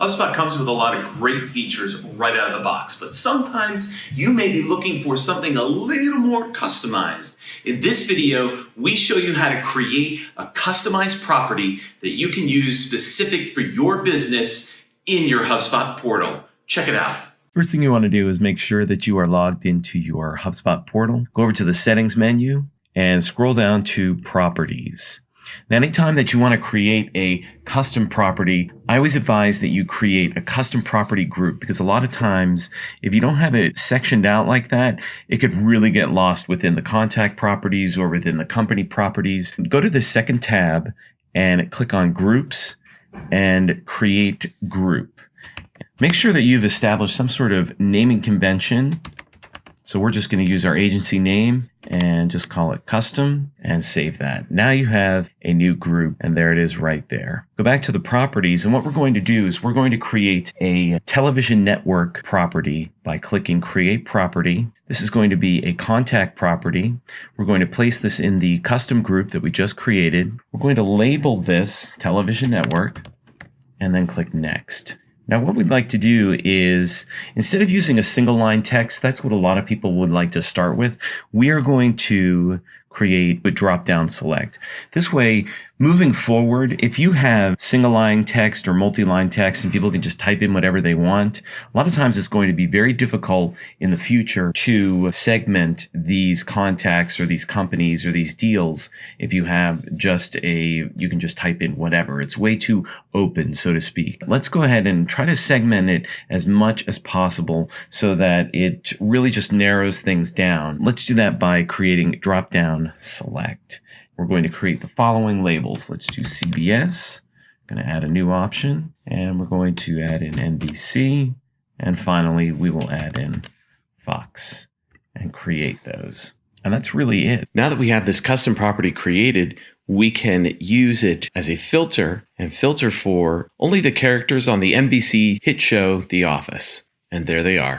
HubSpot comes with a lot of great features right out of the box, but sometimes you may be looking for something a little more customized. In this video, we show you how to create a customized property that you can use specific for your business in your HubSpot portal. Check it out. First thing you want to do is make sure that you are logged into your HubSpot portal. Go over to the settings menu and scroll down to properties. Now, anytime that you want to create a custom property, I always advise that you create a custom property group, because a lot of times, if you don't have it sectioned out like that, it could really get lost within the contact properties or within the company properties. Go to the second tab and click on groups and create group. Make sure that you've established some sort of naming convention. So we're just going to use our agency name and just call it custom and save that. Now you have a new group, and there it is right there. Go back to the properties, and what we're going to do is we're going to create a television network property by clicking create property. This is going to be a contact property. We're going to place this in the custom group that we just created. We're going to label this television network and then click next. Now, what we'd like to do is, instead of using a single line text, that's what a lot of people would like to start with, we are going to create a drop-down select. This way, moving forward, if you have single-line text or multi-line text and people can just type in whatever they want, a lot of times it's going to be very difficult in the future to segment these contacts or these companies or these deals if you have you can just type in whatever. It's way too open, so to speak. Let's go ahead and try to segment it as much as possible so that it really just narrows things down. Let's do that by creating drop-down select. We're going to create the following labels. Let's do CBS. I'm going to add a new option, and we're going to add in NBC, and finally we will add in Fox and create those. And that's really it. Now that we have this custom property created, we can use it as a filter and filter for only the characters on the NBC hit show The Office. And there they are.